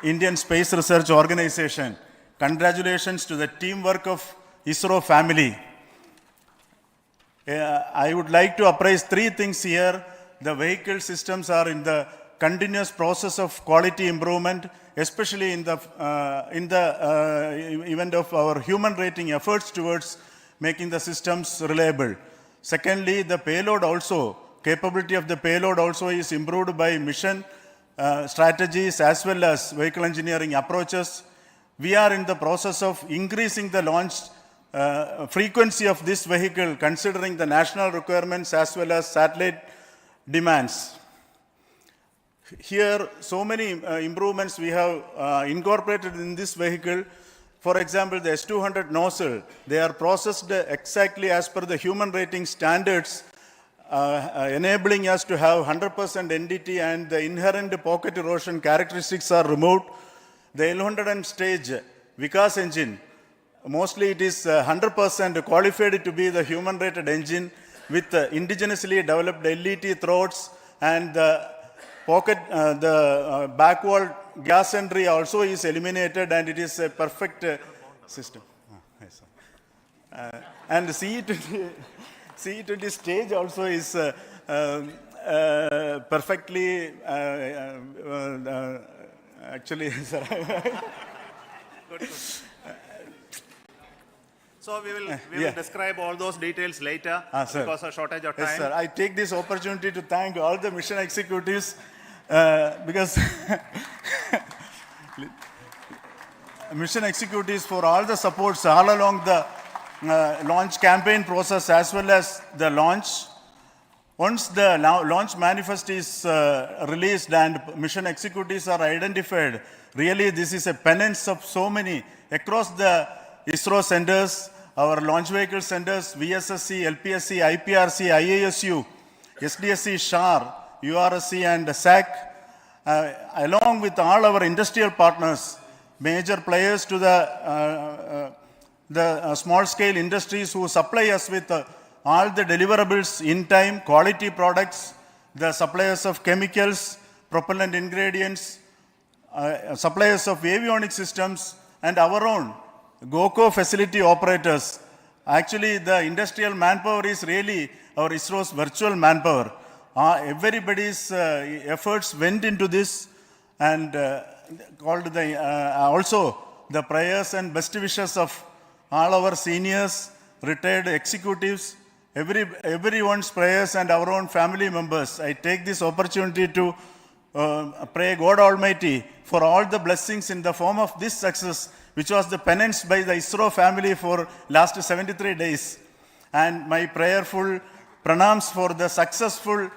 Indian Space Research Organization. Congratulations to the teamwork of ISRO family. I would like to appraise three things here. The vehicle systems are in the continuous process of quality improvement, especially in the event of our human rating efforts towards making the systems reliable. Secondly, the payload also, capability of the payload also is improved by mission strategies as well as vehicle engineering approaches. We are in the process of increasing the launch frequency of this vehicle considering the national requirements as well as satellite demands. Here, so many improvements we have incorporated in this vehicle. For example, the S200 nozzle, they are processed exactly as per the human rating standards, enabling us to have 100% NDT, and the inherent pocket erosion characteristics are removed. The L100 stage Vikas engine, mostly it is 100% qualified to be the human rated engine with indigenously developed LET throats, and the pocket, the back wall gas entry also is eliminated, and it is a perfect system. Yes, and the CE20 stage also is perfectly, actually, sir. So we will describe all those details later because of shortage of time. Yes, sir. I take this opportunity to thank all the mission executives because mission executives for all the supports all along the launch campaign process as well as the launch. Once the launch manifest is released and mission executives are identified, really this is a penance of so many across the ISRO centers, our launch vehicle centers, VSSC, LPSC, IPRC, IASU, SDSC, SHAR, URSC and SAC, along with all our industrial partners, major players to the small-scale industries who supply us with all the deliverables in time, quality products, the suppliers of chemicals, propellant ingredients, suppliers of avionics systems, and our own GOCO facility operators. Actually, the industrial manpower is really our ISRO's virtual manpower. Everybody's efforts went into this and also the prayers and best wishes of all our seniors, retired executives, everyone's prayers and our own family members. I take this opportunity to pray God Almighty for all the blessings in the form of this success, which was the penance by the ISRO family for last 73 days. And my prayerful pranams for the successful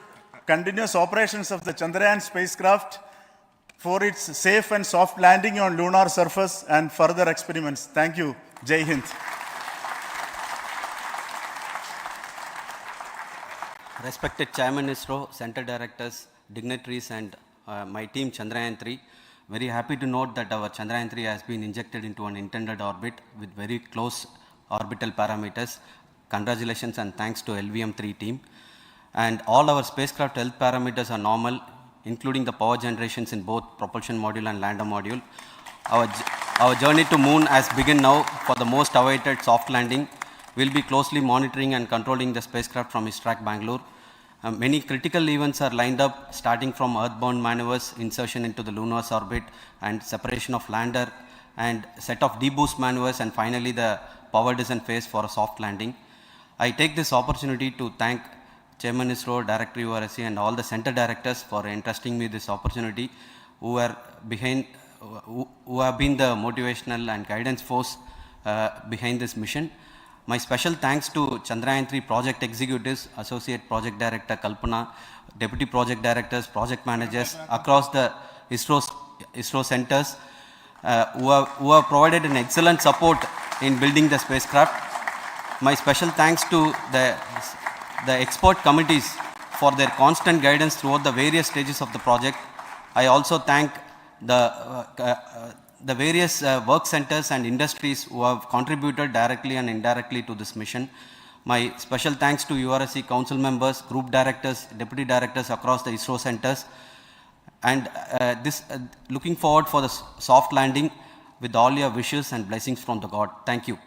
continuous operations of the Chandrayaan spacecraft, for its safe and soft landing on lunar surface and further experiments. Thank you. Jai Hind. Respected Chairman ISRO, Center Directors, dignitaries and my team Chandrayaan-3, very happy to note that our Chandrayaan-3 has been injected into an intended orbit with very close orbital parameters. Congratulations and thanks to LVM3 team. And all our spacecraft health parameters are normal, including the power generations in both propulsion module and lander module. Our journey to moon has begun now for the most awaited soft landing. We'll be closely monitoring and controlling the spacecraft from ISTRAC Bangalore. Many critical events are lined up, starting from earthbound maneuvers, insertion into the lunar orbit, and separation of lander, and set of deboost maneuvers, and finally the power descent phase for a soft landing. I take this opportunity to thank Chairman ISRO, Director URSC, and all the center directors for entrusting me this opportunity, who have been the motivational and guidance force behind this mission. My special thanks to Chandrayaan-3 project executives, Associate Project Director Kalpana, Deputy Project Directors, Project Managers across the ISRO centers who have provided an excellent support in building the spacecraft. My special thanks to the expert committees for their constant guidance throughout the various stages of the project. I also thank the various work centers and industries who have contributed directly and indirectly to this mission. My special thanks to URSC council members, group directors, deputy directors across the ISRO centers, and looking forward for the soft landing with all your wishes and blessings from the God. Thank you.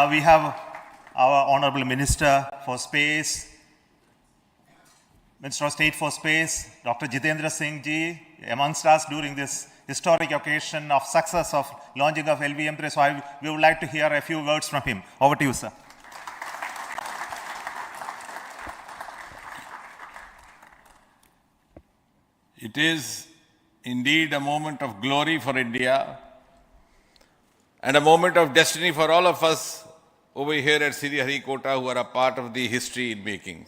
We have our Honorable Minister for Space, Minister of State for Space, Dr. Jitendra Singh ji, amongst us during this historic occasion of success of launching of LVM3. So we would like to hear a few words from him. Over to you, sir. It is indeed a moment of glory for India and a moment of destiny for all of us over here at Sriharikota who are a part of the history in making.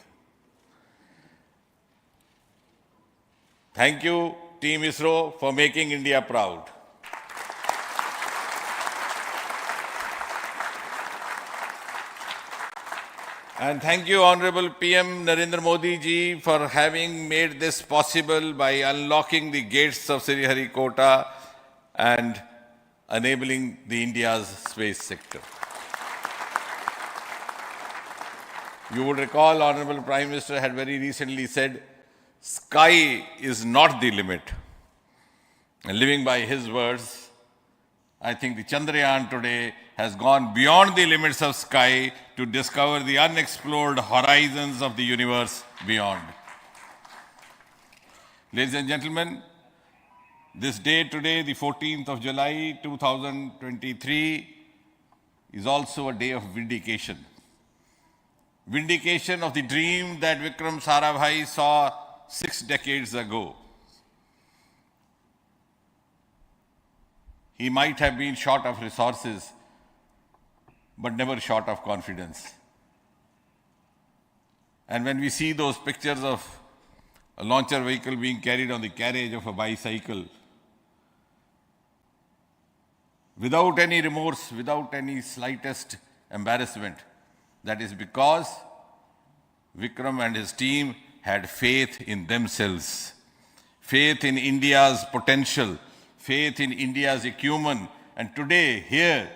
Thank you, Team ISRO, for making India proud. And thank you, Honorable PM Narendra Modi ji, for having made this possible by unlocking the gates of Sriharikota and enabling the India's space sector. You would recall, Honorable Prime Minister had very recently said, sky is not the limit. And living by his words, I think the Chandrayaan today has gone beyond the limits of sky to discover the unexplored horizons of the universe beyond. Ladies and gentlemen, this day today, the 14th of July 2023, is also a day of vindication. Vindication of the dream that Vikram Sarabhai saw 6 decades ago. He might have been short of resources, but never short of confidence. And when we see those pictures of a launcher vehicle being carried on the carriage of a bicycle, without any remorse, without any slightest embarrassment, that is because Vikram and his team had faith in themselves, faith in India's potential, faith in India's acumen. And today, here,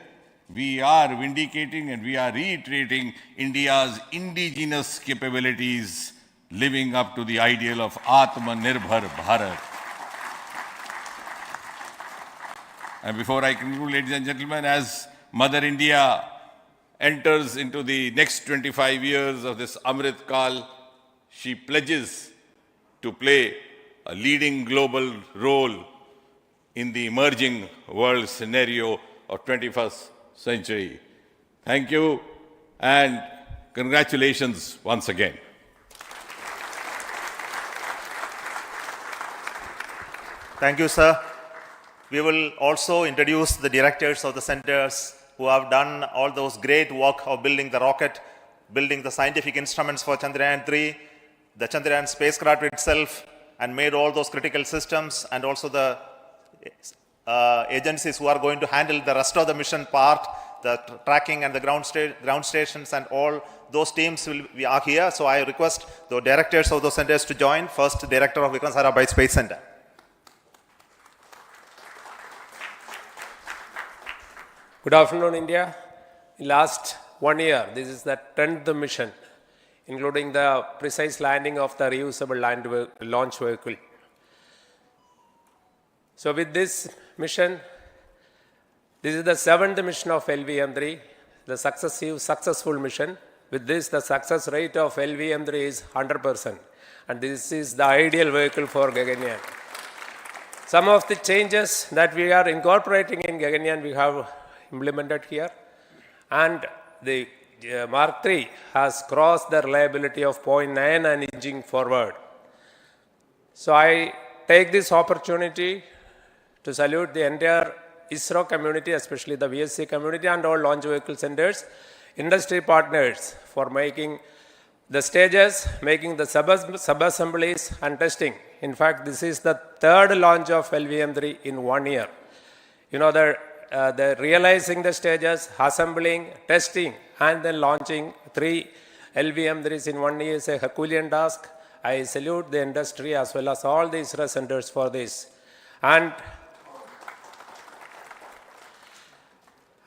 we are vindicating and we are reiterating India's indigenous capabilities, living up to the ideal of Atmanirbhar Bharat. And before I conclude, ladies and gentlemen, as Mother India enters into the next 25 years of this Amrit Kal, she pledges to play a leading global role in the emerging world scenario of 21st century. Thank you and congratulations once again. Thank you, sir. We will also introduce the directors of the centers who have done all those great work of building the rocket, building the scientific instruments for Chandrayaan-3, the Chandrayaan spacecraft itself, and made all those critical systems, and also the agencies who are going to handle the rest of the mission part, the tracking and the ground stations, and all those teams are here. So I request the directors of those centers to join. First, Director of Vikram Sarabhai Space Center. Good afternoon, India. In last 1 year, this is the 10th mission, including the precise landing of the reusable launch vehicle. So with this mission, this is the 7th mission of LVM3, the successful mission. With this, the success rate of LVM3 is 100%. And this is the ideal vehicle for Gaganyaan. Some of the changes that we are incorporating in Gaganyaan, we have implemented here. And the Mark III has crossed the reliability of 0.9 and inching forward. So I take this opportunity to salute the entire ISRO community, especially the VSC community and all launch vehicle centers, industry partners for making the stages, making the sub-assemblies and testing. In fact, this is the 3rd launch of LVM3 in 1 year. You know, the realizing the stages, assembling, testing, and then launching 3 LVM3s in 1 year is a Herculean task. I salute the industry as well as all the ISRO centers for this. And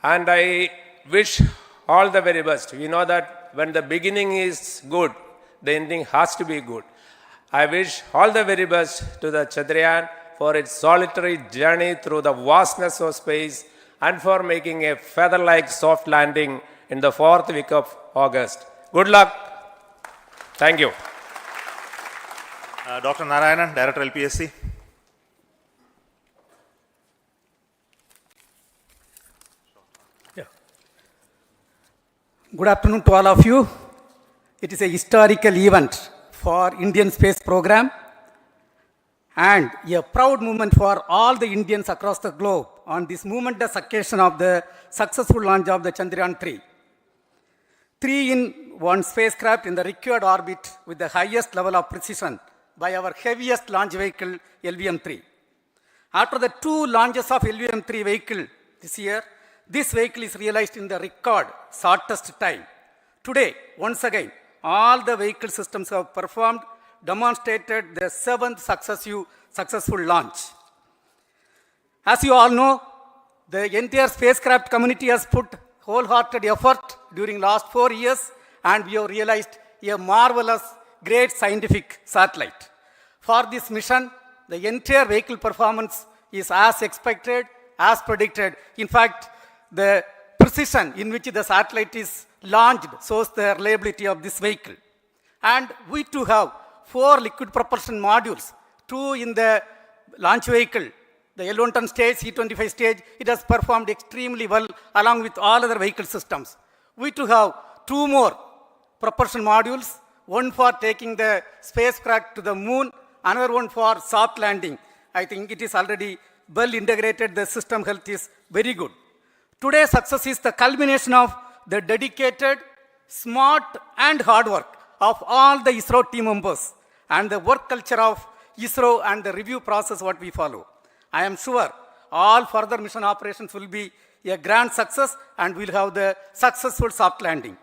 I wish all the very best. We know that when the beginning is good, the ending has to be good. I wish all the very best to the Chandrayaan for its solitary journey through the vastness of space and for making a feather-like soft landing in the 4th week of August. Good luck. Thank you. Dr. Narayanan, Director LPSC. Good afternoon to all of you. It is a historical event for Indian space program and a proud moment for all the Indians across the globe on this momentous occasion of the successful launch of the Chandrayaan-3. 3-in-1 spacecraft in the required orbit with the highest level of precision by our heaviest launch vehicle, LVM3. After the 2 launches of LVM3 vehicle this year, this vehicle is realized in the record shortest time. Today, once again, all the vehicle systems have performed, demonstrated the 7th successful launch. As you all know, the entire spacecraft community has put wholehearted effort during last 4 years, and we have realized a marvelous, great scientific satellite. For this mission, the entire vehicle performance is as expected, as predicted. In fact, the precision in which the satellite is launched shows the reliability of this vehicle. And we too have 4 liquid propulsion modules, 2 in the launch vehicle. The L110 stage, C25 stage, it has performed extremely well along with all other vehicle systems. We too have 2 more propulsion modules, one for taking the spacecraft to the moon, another one for soft landing. I think it is already well integrated, the system health is very good. Today's success is the culmination of the dedicated, smart and hard work of all the ISRO team members and the work culture of ISRO and the review process what we follow. I am sure all further mission operations will be a grand success and we'll have the successful soft landing.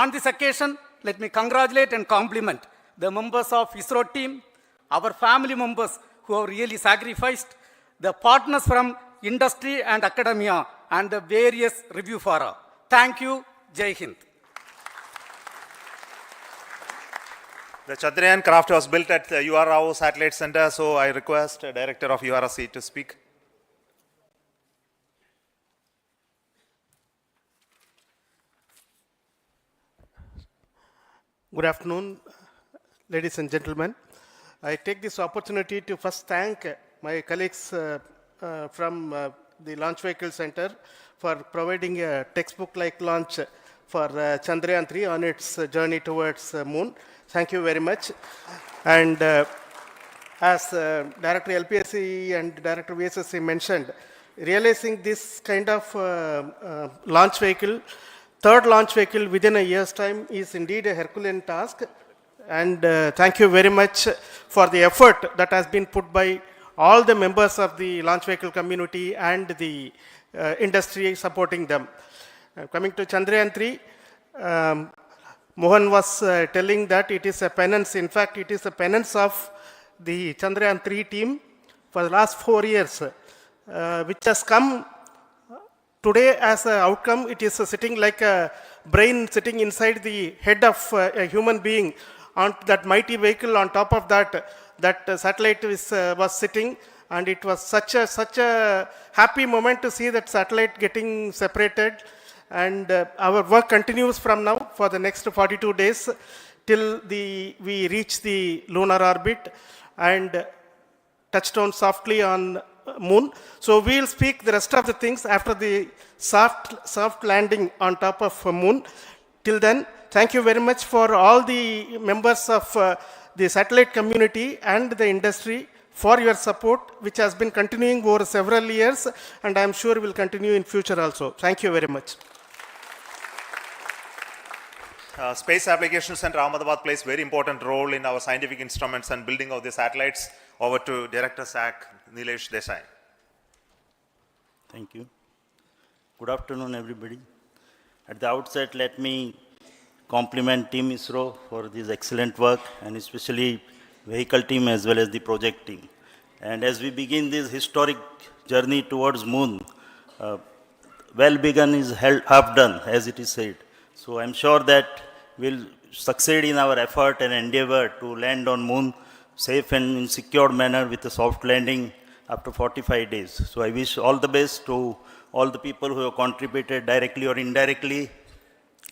On this occasion, let me congratulate and compliment the members of ISRO team, our family members who have really sacrificed, the partners from industry and academia, and the various review fora. Thank you. Jai Hind. The Chandrayaan craft was built at the UR Rao Satellite Center, so I request the Director of URSC to speak. Good afternoon, ladies and gentlemen. I take this opportunity to first thank my colleagues from the Launch Vehicle Center for providing a textbook-like launch for Chandrayaan-3 on its journey towards moon. Thank you very much. And as Director LPSC and Director VSSC mentioned, realizing this kind of launch vehicle, third launch vehicle within a year's time is indeed a Herculean task. And thank you very much for the effort that has been put by all the members of the launch vehicle community and the industry supporting them. Coming to Chandrayaan-3, Mohan was telling that it is a penance. In fact, it is a penance of the Chandrayaan-3 team for the last 4 years, which has come today as an outcome. It is sitting like a brain sitting inside the head of a human being on that mighty vehicle. On top of that, that satellite was sitting, and it was such a happy moment to see that satellite getting separated. And our work continues from now for the next 42 days till we reach the lunar orbit and touch down softly on moon. So we'll speak the rest of the things after the soft landing on top of moon. Till then, thank you very much for all the members of the satellite community and the industry for your support, which has been continuing over several years, and I'm sure will continue in future also. Thank you very much. Space Application Center Ahmedabad plays very important role in our scientific instruments and building of the satellites. Over to Director SAC, Nilesh Desai. Thank you. Good afternoon, everybody. At the outset, let me compliment Team ISRO for this excellent work, and especially vehicle team as well as the project team. And as we begin this historic journey towards moon, well begun is half done, as it is said. So I'm sure that we'll succeed in our effort and endeavor to land on moon safe and in secure manner with a soft landing after 45 days. So I wish all the best to all the people who have contributed directly or indirectly,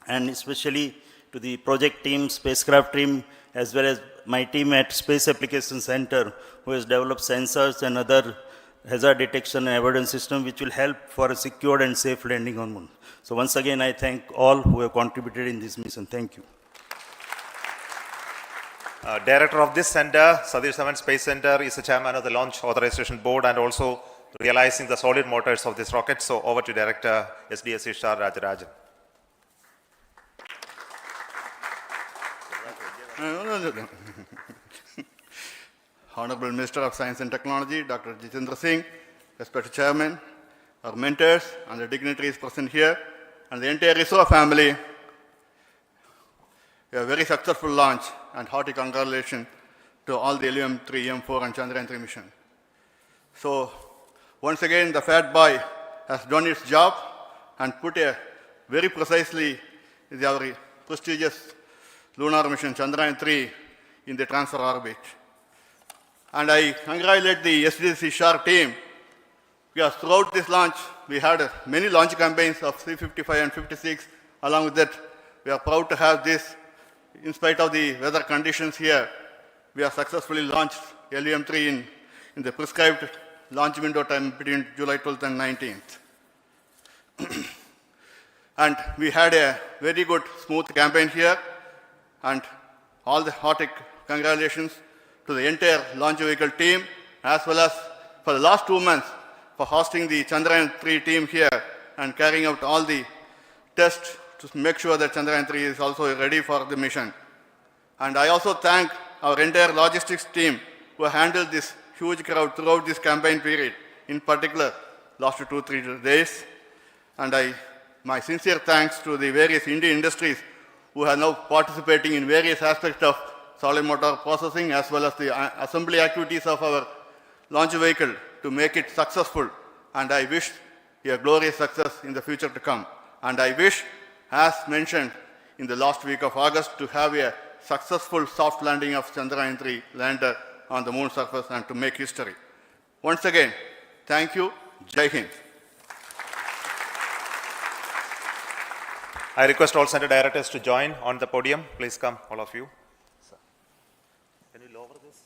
and especially to the project team, spacecraft team, as well as my team at Space Application Center, who has developed sensors and other hazard detection and avoidance system which will help for a secured and safe landing on moon. So once again, I thank all who have contributed in this mission. Thank you. Director of this center, Satish Dhawan Space Center, is the chairman of the Launch Authorization Board and also realizing the solid motors of this rocket. So over to Director SDSC SHAR Rajarajan. Honorable Minister of Science and Technology, Dr. Jitendra Singh, respected Chairman, our mentors and the dignitaries present here, and the entire ISRO family, a very successful launch and hearty congratulations to all the LVM3-M4 and Chandrayaan-3 mission. So, once again, the fat boy has done its job and put a very precisely our prestigious lunar mission Chandrayaan-3 in the transfer orbit. And I congratulate the SDSC SHAR team Because throughout this launch, we had many launch campaigns of C55 and 56. Along with that, we are proud to have this. In spite of the weather conditions here, we have successfully launched LVM3 in the prescribed launch window time between July 12th and 19th. And we had a very good, smooth campaign here. And all the hearty congratulations to the entire launch vehicle team, as well as for the last 2 months for hosting the Chandrayaan-3 team here and carrying out all the tests to make sure that Chandrayaan-3 is also ready for the mission. And I also thank our entire logistics team who handled this huge crowd throughout this campaign period, in particular last 2-3 days. And my sincere thanks to the various Indian industries who are now participating in various aspects of solid motor processing as well as the assembly activities of our launch vehicle to make it successful. And I wish a glorious success in the future to come. And I wish, as mentioned in the last week of August, to have a successful soft landing of Chandrayaan-3 lander on the moon surface and to make history. Once again, thank you. Jai Hind. I request all center directors to join on the podium. Please come, all of you. Can you lower this?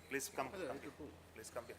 Please come. Please come here.